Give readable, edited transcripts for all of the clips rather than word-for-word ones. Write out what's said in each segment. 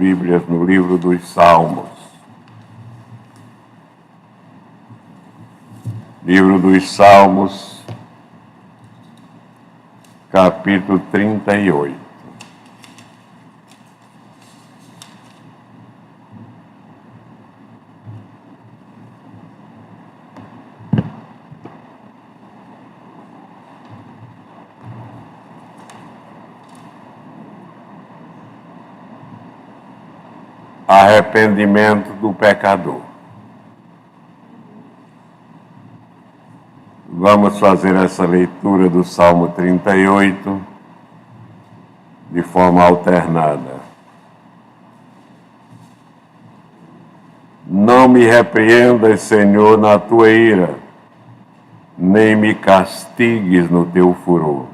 Bíblias no livro dos Salmos. Livro dos Salmos, capítulo 38. Arrependimento do pecador. Vamos fazer essa leitura do Salmo 38 de forma alternada. Não me repreendas, Senhor, na tua ira, nem me castigues no teu furor.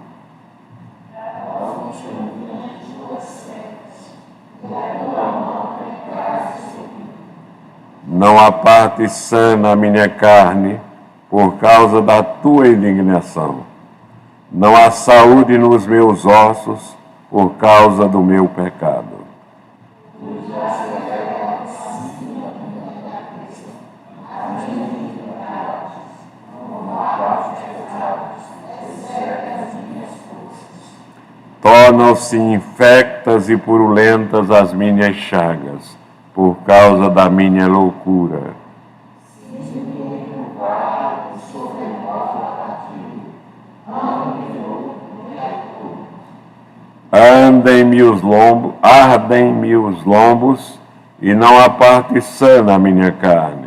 Não apartes sana a minha carne por causa da tua indignação. Não há saúde nos meus ossos por causa do meu pecado. Tornam-se infectas e purulentas as minhas chagas, por causa da minha loucura. Ardem-me os lombos, e não há parte sã na minha carne.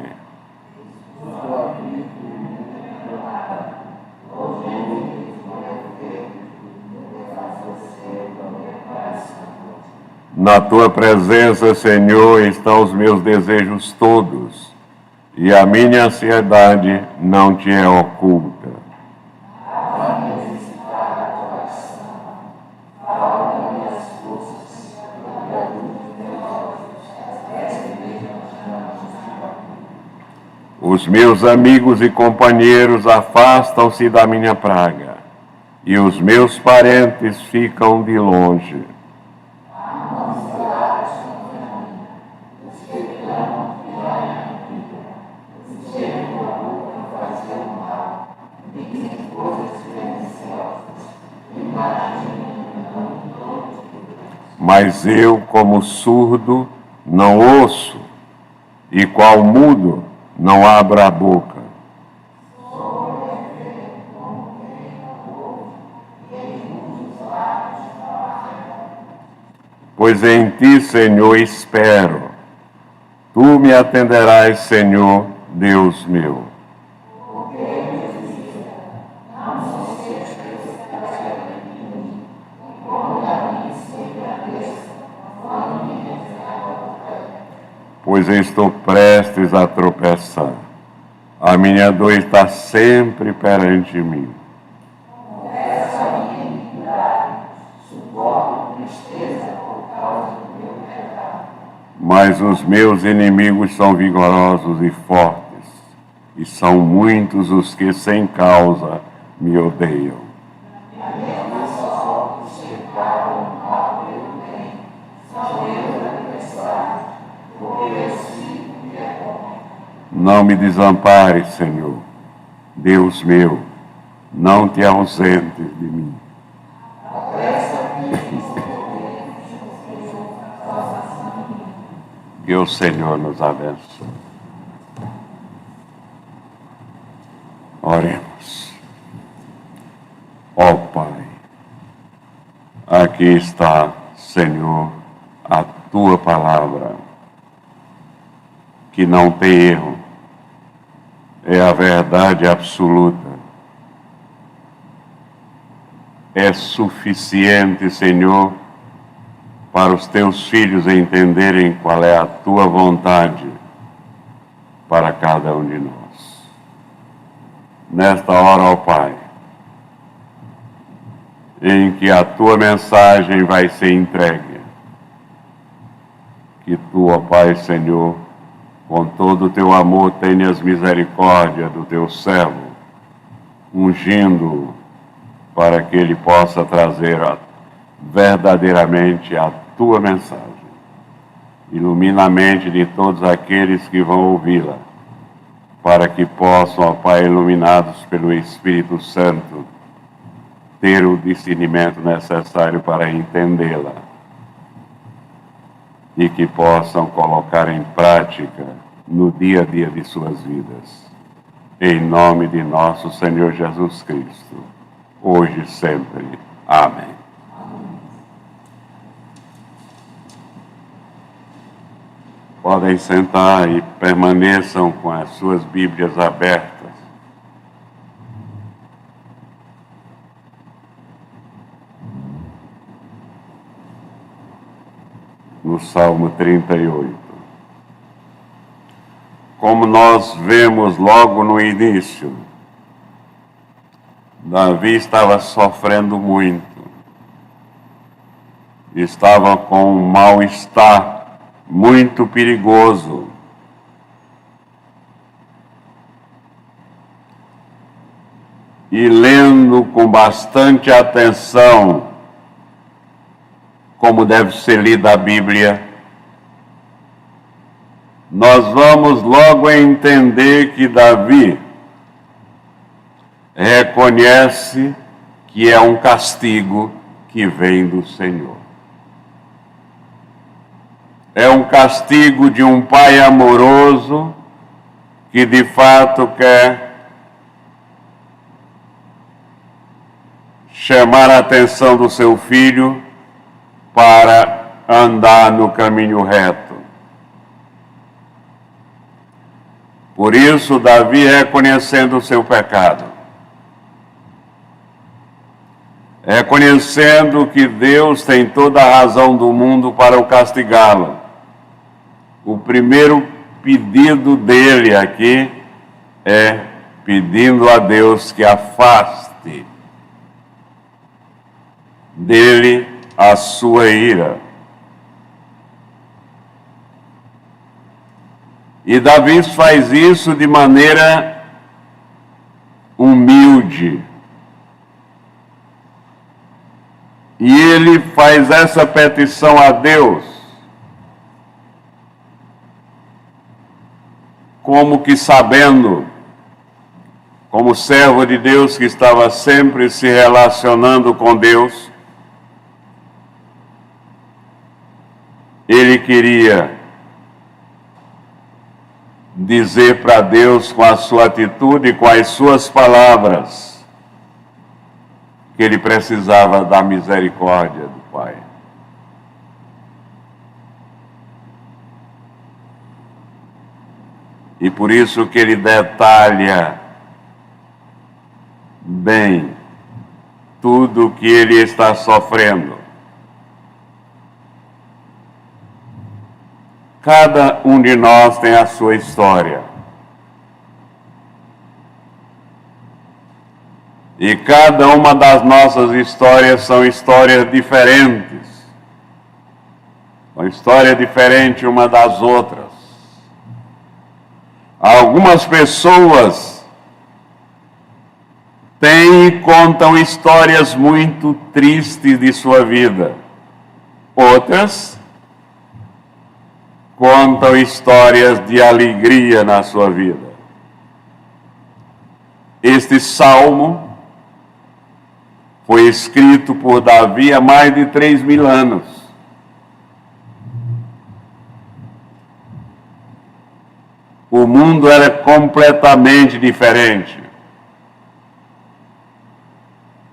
Na tua presença, Senhor, estão os meus desejos todos, e a minha ansiedade não te é oculta. Os meus amigos e companheiros afastam-se da minha praga, e os meus parentes ficam de longe. Mas eu, como surdo, não ouço, e qual mudo, não abro a boca. Pois em ti, Senhor, espero. Tu me atenderás, Senhor, Deus meu. Pois eu estou prestes a tropeçar. A minha dor está sempre perante mim. Mas os meus inimigos são vigorosos e fortes, e são muitos os que sem causa me odeiam. Não me desampares, Senhor, Deus meu, não te ausentes de mim. Que o Senhor nos abençoe. Oremos. Ó Pai, aqui está, Senhor, a tua palavra, que não tem erro. É a verdade absoluta. É suficiente, Senhor, para os teus filhos entenderem qual é a tua vontade para cada um de nós. Nesta hora, ó Pai, em que a tua mensagem vai ser entregue, que tu, ó Pai, Senhor, com todo o teu amor, tenhas misericórdia do teu servo, ungindo para que ele possa trazer verdadeiramente a tua mensagem. Ilumina a mente de todos aqueles que vão ouvi-la, para que possam, ó Pai, iluminados pelo Espírito Santo, ter o discernimento necessário para entendê-la e que possam colocar em prática no dia a dia de suas vidas. Em nome de nosso Senhor Jesus Cristo, hoje e sempre. Amém. Podem sentar e permaneçam com as suas Bíblias abertas. No Salmo 38. Como nós vemos logo no início, Davi estava sofrendo muito. Estava com um mal-estar muito perigoso. E lendo com bastante atenção como deve ser lida a Bíblia, nós vamos logo entender que Davi reconhece que é um castigo que vem do Senhor. É um castigo de um pai amoroso que de fato quer chamar a atenção do seu filho para andar no caminho reto. Por isso, Davi, reconhecendo o seu pecado, reconhecendo que Deus tem toda a razão do mundo para o castigá-lo, o primeiro pedido dele aqui é pedindo a Deus que afaste dele a sua ira. E Davi faz isso de maneira humilde. E ele faz essa petição a Deus como que sabendo, como servo de Deus que estava sempre se relacionando com Deus, ele queria dizer para Deus com a sua atitude, com as suas palavras, que ele precisava da misericórdia do Pai. E por isso que ele detalha bem tudo o que ele está sofrendo. Cada um de nós tem a sua história. E cada uma das nossas histórias são histórias diferentes. Uma história diferente uma das outras. Algumas pessoas têm e contam histórias muito tristes de sua vida. Outras contam histórias de alegria na sua vida. Este salmo foi escrito por Davi há mais de 3.000 anos. O mundo era completamente diferente.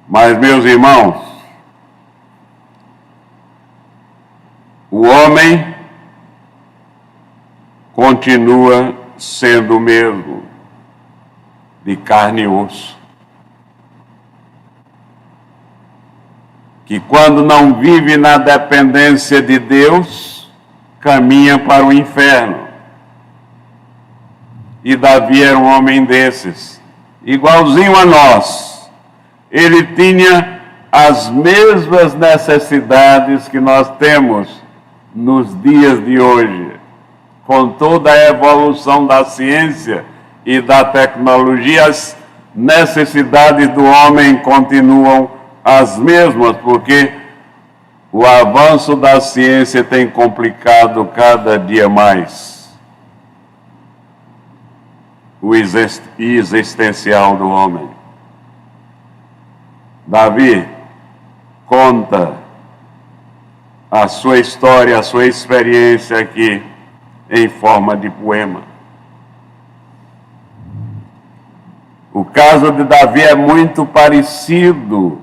Mas, meus irmãos, o homem continua sendo o mesmo, de carne e osso. Que quando não vive na dependência de Deus, caminha para o inferno. E Davi era um homem desses, igualzinho a nós. Ele tinha as mesmas necessidades que nós temos nos dias de hoje. Com toda a evolução da ciência e da tecnologia, as necessidades do homem continuam as mesmas, porque o avanço da ciência tem complicado cada dia mais o existencial do homem. Davi conta a sua história, a sua experiência aqui em forma de poema. O caso de Davi é muito parecido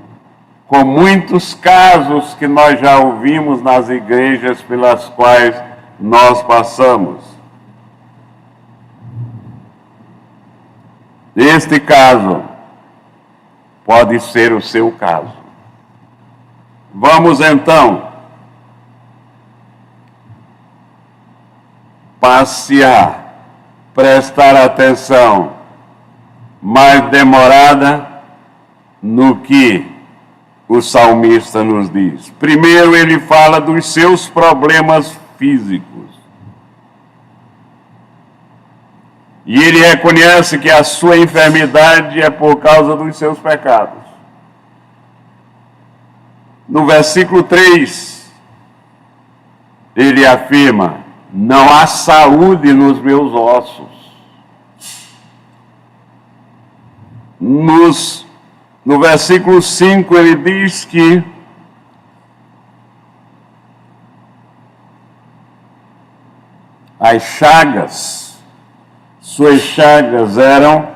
com muitos casos que nós já ouvimos nas igrejas pelas quais nós passamos. Este caso pode ser o seu caso. Vamos então passear, prestar atenção mais demorada no que o salmista nos diz. Primeiro ele fala dos seus problemas físicos. E ele reconhece que a sua enfermidade é por causa dos seus pecados. No versículo 3, ele afirma: não há saúde nos meus ossos. No versículo 5 ele diz que as chagas, suas chagas eram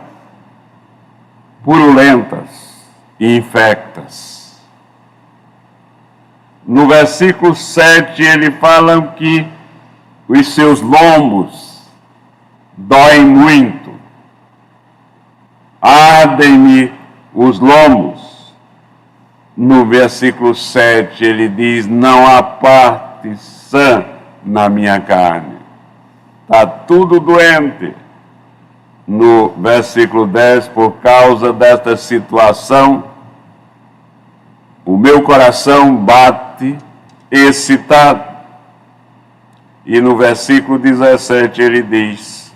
purulentas e infectas. No versículo 7 ele fala que os seus lombos doem muito, ardem-me os lombos. No versículo 7 ele diz: não há parte sã na minha carne, está tudo doente. No versículo 10, por causa desta situação, o meu coração bate excitado. E no versículo 17 ele diz: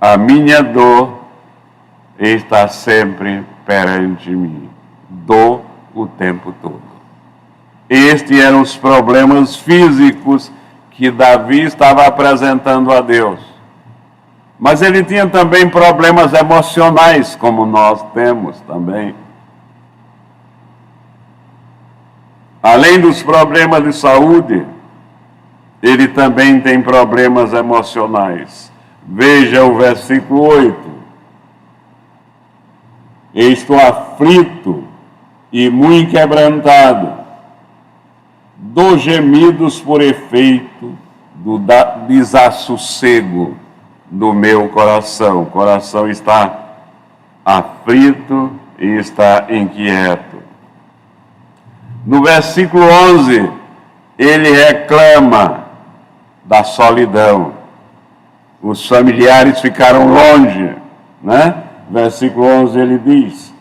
a minha dor está sempre perante mim, dor o tempo todo. Estes eram os problemas físicos que Davi estava apresentando a Deus. Mas ele tinha também problemas emocionais, como nós temos também. Além dos problemas de saúde, ele também tem problemas emocionais. Veja o versículo 8. Estou aflito e muito quebrantado, dou gemidos por efeito do desassossego do meu coração. O coração está aflito e está inquieto. No versículo 11, ele reclama da solidão. Os familiares ficaram longe, né? Versículo 11 ele diz: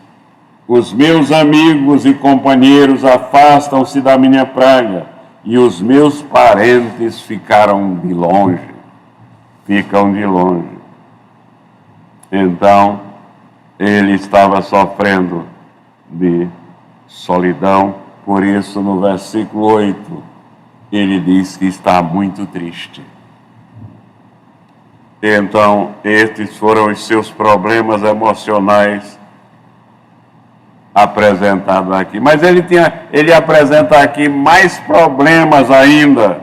os meus amigos e companheiros afastam-se da minha praga, e os meus parentes ficam de longe. Então, ele estava sofrendo de solidão, por isso no versículo 8, ele diz que está muito triste. Então, estes foram os seus problemas emocionais apresentados aqui. Mas ele apresenta aqui mais problemas ainda.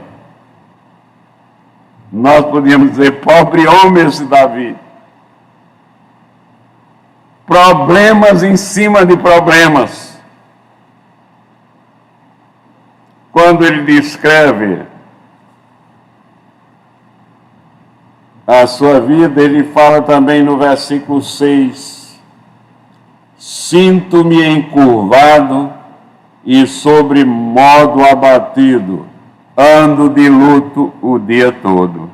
Nós podíamos dizer, pobre homem esse Davi. Problemas em cima de problemas. Quando ele descreve a sua vida, ele fala também no versículo 6: sinto-me encurvado e sobre modo abatido, ando de luto o dia todo.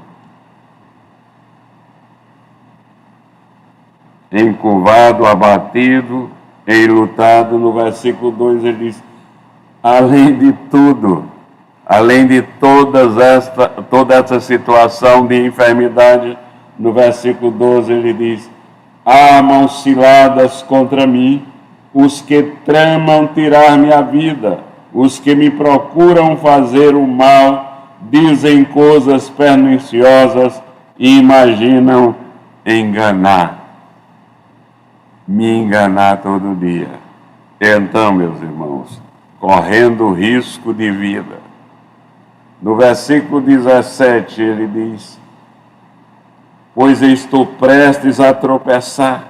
Encurvado, abatido, enlutado. No versículo 2 ele diz: além de tudo, além de toda essa situação de enfermidade, no versículo 12 ele diz: armam ciladas contra mim os que tramam tirar minha vida, Os que me procuram fazer o mal dizem coisas perniciosas e imaginam me enganar todo dia. Então, meus irmãos, correndo risco de vida. No versículo 17 ele diz: pois estou prestes a tropeçar,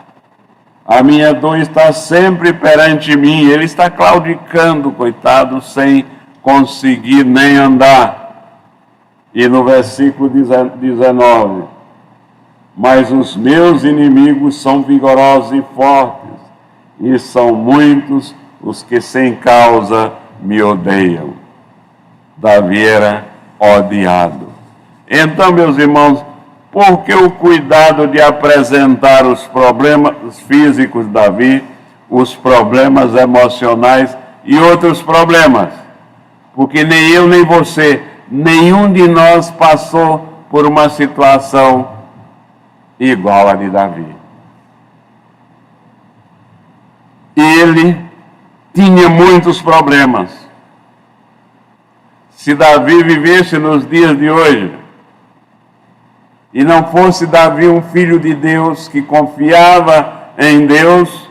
a minha dor está sempre perante mim. Ele está claudicando, coitado, sem conseguir nem andar. E no versículo 19: mas os meus inimigos são vigorosos e fortes, e são muitos os que sem causa me odeiam. Davi era odiado. Então, meus irmãos, por que o cuidado de apresentar os problemas físicos de Davi, os problemas emocionais e outros problemas? Porque nem eu nem você, nenhum de nós passou por uma situação igual a de Davi. Ele tinha muitos problemas. Se Davi vivesse nos dias de hoje, e não fosse Davi um filho de Deus que confiava em Deus,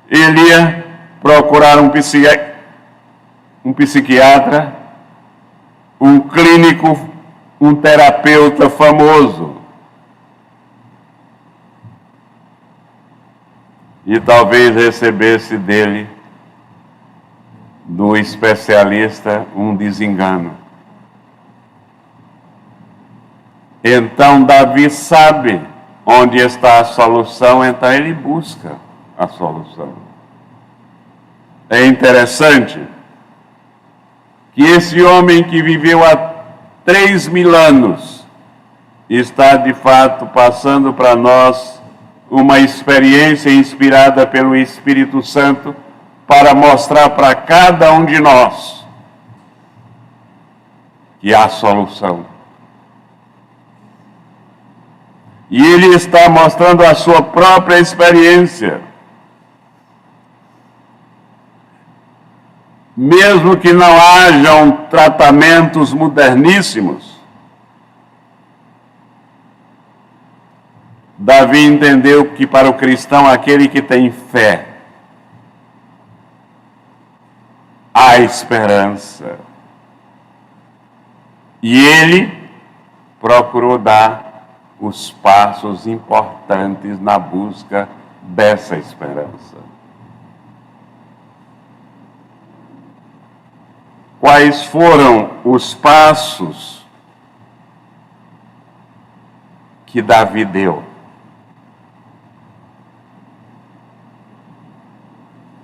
ele ia procurar um psiquiatra, um clínico, um terapeuta famoso. E talvez recebesse dele, do especialista, um desengano. Então Davi sabe onde está a solução, então ele busca a solução. É interessante que esse homem que viveu há 3.000 anos está de fato passando para nós uma experiência inspirada pelo Espírito Santo para mostrar para cada um de nós que há solução. E ele está mostrando a sua própria experiência. Mesmo que não hajam tratamentos moderníssimos, Davi entendeu que para o cristão, aquele que tem fé, há esperança. E ele procurou dar os passos importantes na busca dessa esperança. Quais foram os passos que Davi deu?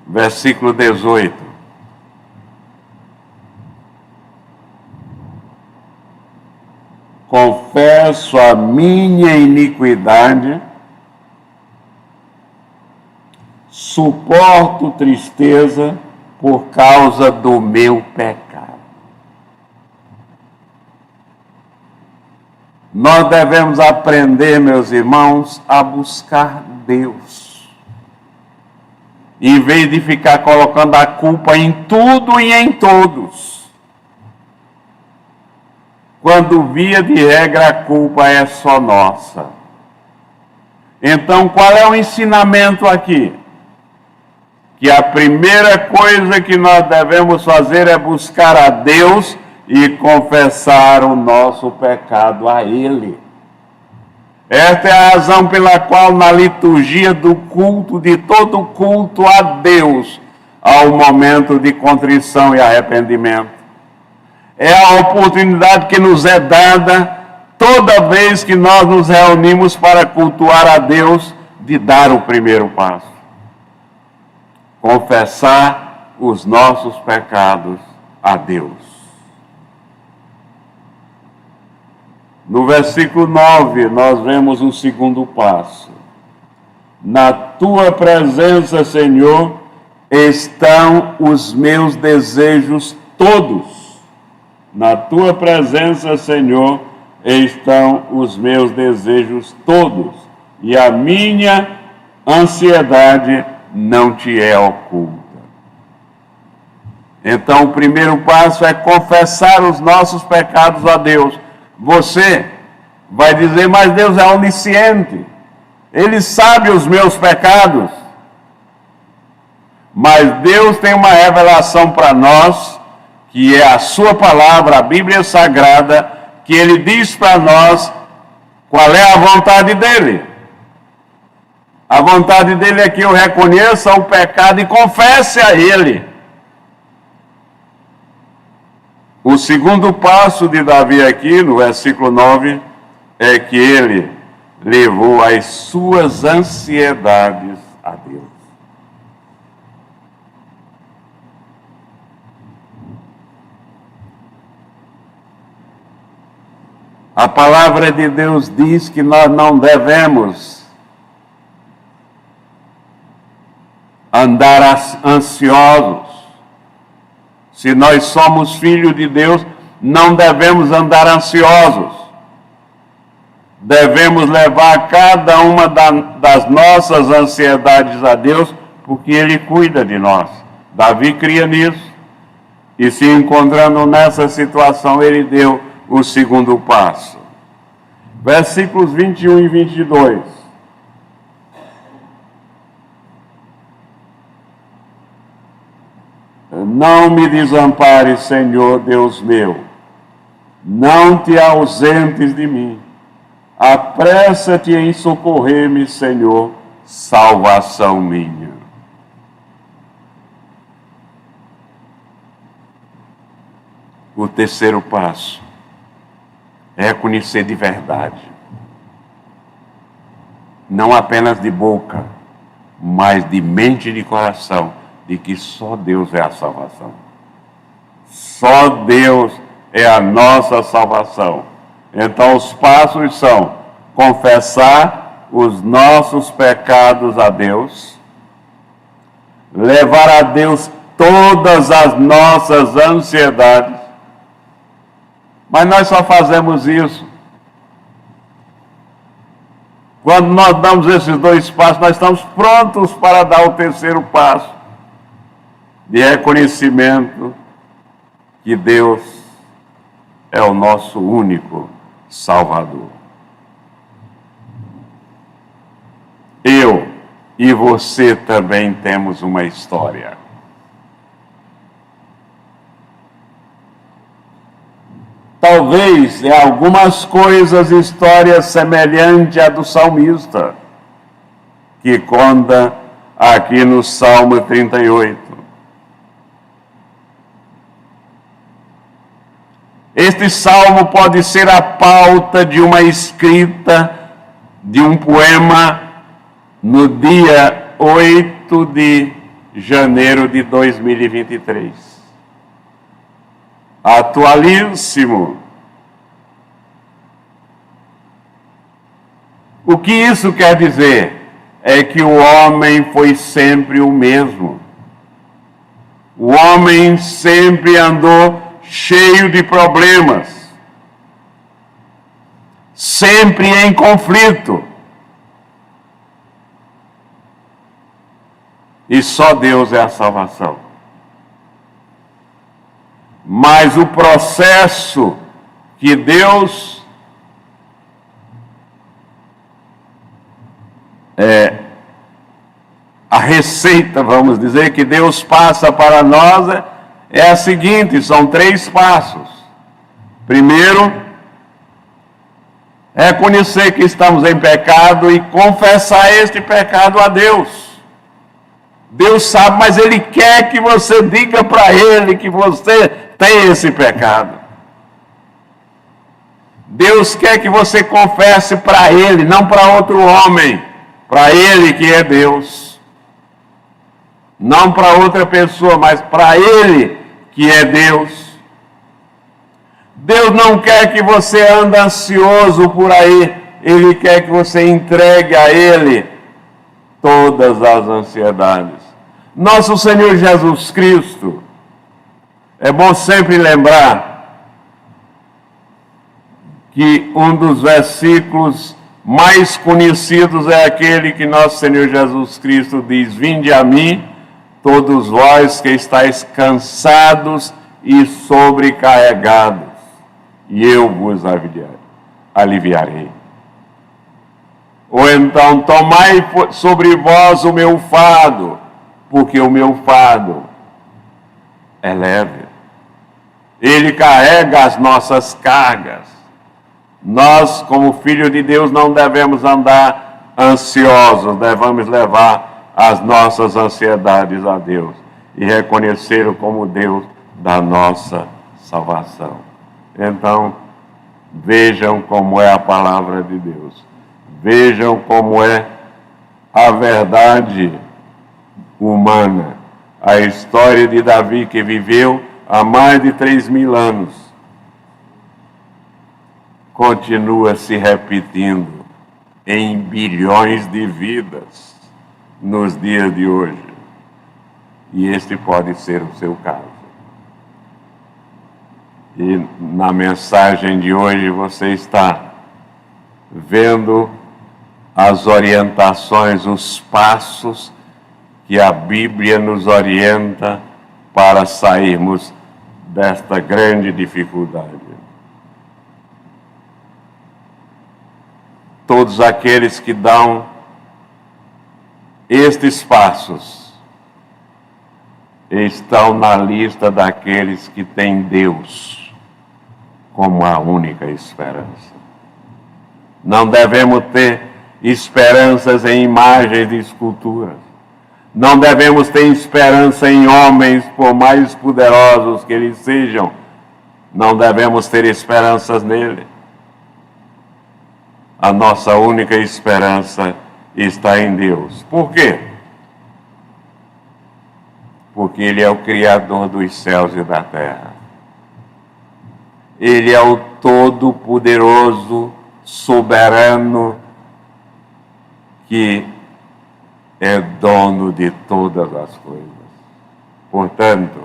Versículo 18. Confesso a minha iniquidade, suporto tristeza por causa do meu pecado. Nós devemos aprender, meus irmãos, a buscar Deus, em vez de ficar colocando a culpa em tudo e em todos. Quando, via de regra, a culpa é só nossa. Então, qual é o ensinamento aqui? Que a primeira coisa que nós devemos fazer é buscar a Deus e confessar o nosso pecado a Ele. Esta é a razão pela qual na liturgia do culto, de todo culto a Deus, há um momento de contrição e arrependimento. É a oportunidade que nos é dada toda vez que nós nos reunimos para cultuar a Deus, de dar o primeiro passo. Confessar os nossos pecados a Deus. No versículo 9, nós vemos um segundo passo. Na tua presença, Senhor, estão os meus desejos todos. Na tua presença, Senhor, estão os meus desejos todos, e a minha ansiedade não te é oculta. Então, o primeiro passo é confessar os nossos pecados a Deus. Você vai dizer, mas Deus é onisciente, Ele sabe os meus pecados. Mas Deus tem uma revelação para nós, que é a sua palavra, a Bíblia Sagrada, que Ele diz para nós qual é a vontade dEle. A vontade dEle é que eu reconheça o pecado e confesse a Ele. O segundo passo de Davi aqui, no versículo 9, é que ele levou as suas ansiedades a Deus. A palavra de Deus diz que nós não devemos andar ansiosos. Se nós somos filhos de Deus, não devemos andar ansiosos. Devemos levar cada uma das nossas ansiedades a Deus, porque Ele cuida de nós. Davi cria nisso, e se encontrando nessa situação, ele deu o segundo passo. Versículos 21 e 22. Não me desampares, Senhor Deus meu, não te ausentes de mim, apressa-te em socorrer-me, Senhor, salvação minha. O terceiro passo é conhecer de verdade, não apenas de boca, mas de mente e de coração, de que só Deus é a salvação. Só Deus é a nossa salvação. Então os passos são confessar os nossos pecados a Deus, levar a Deus todas as nossas ansiedades, mas nós só fazemos isso quando nós damos esses dois passos. Nós estamos prontos para dar o terceiro passo, de reconhecimento que Deus é o nosso único Salvador. Eu e você também temos uma história. Talvez em algumas coisas história semelhante à do salmista, que conta aqui no Salmo 38. Este salmo pode ser a pauta de uma escrita, de um poema, no dia 8 de janeiro de 2023. Atualíssimo. O que isso quer dizer? É que o homem foi sempre o mesmo. O homem sempre andou cheio de problemas, sempre em conflito. E só Deus é a salvação. Mas o processo que Deus a receita, vamos dizer, que Deus passa para nós é a seguinte: são 3 passos. Primeiro, reconhecer que estamos em pecado e confessar este pecado a Deus. Deus sabe, mas Ele quer que você diga para Ele que você tem esse pecado. Deus quer que você confesse para Ele, não para outro homem, para Ele que é Deus. Não para outra pessoa, mas para Ele que é Deus. Deus não quer que você ande ansioso por aí, Ele quer que você entregue a Ele todas as ansiedades. Nosso Senhor Jesus Cristo, é bom sempre lembrar que um dos versículos mais conhecidos é aquele que nosso Senhor Jesus Cristo diz: vinde a mim, todos vós que estáis cansados e sobrecarregados, e eu vos aliviarei. Ou então, tomai sobre vós o meu fardo, porque o meu fardo é leve. Ele carrega as nossas cargas. Nós, como filhos de Deus, não devemos andar ansiosos, devemos levar as nossas ansiedades a Deus e reconhecê-lo como Deus da nossa salvação. Então, vejam como é a palavra de Deus. Vejam como é a verdade humana. A história de Davi, que viveu há mais de 3.000 anos, continua se repetindo em bilhões de vidas nos dias de hoje. E este pode ser o seu caso. E na mensagem de hoje você está vendo as orientações, os passos que a Bíblia nos orienta para sairmos desta grande dificuldade. Todos aqueles que dão estes passos estão na lista daqueles que têm Deus como a única esperança. Não devemos ter esperanças em imagens de esculturas. Não devemos ter esperança em homens, por mais poderosos que eles sejam. Não devemos ter esperanças nele. A nossa única esperança está em Deus. Por quê? Porque Ele é o Criador dos céus e da terra. Ele é o Todo-Poderoso, soberano, que é dono de todas as coisas. Portanto,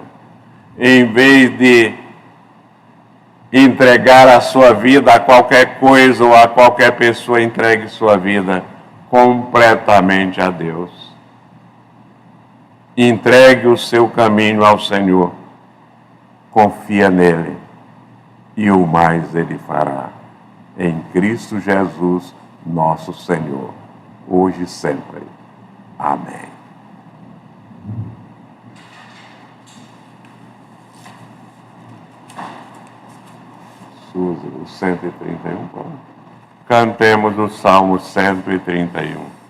em vez de entregar a sua vida a qualquer coisa ou a qualquer pessoa, entregue sua vida completamente a Deus. Entregue o seu caminho ao Senhor. Confia nele e o mais ele fará. Em Cristo Jesus, nosso Senhor, hoje e sempre. Amém. Suzy, o 131. Cantemos o Salmo 131.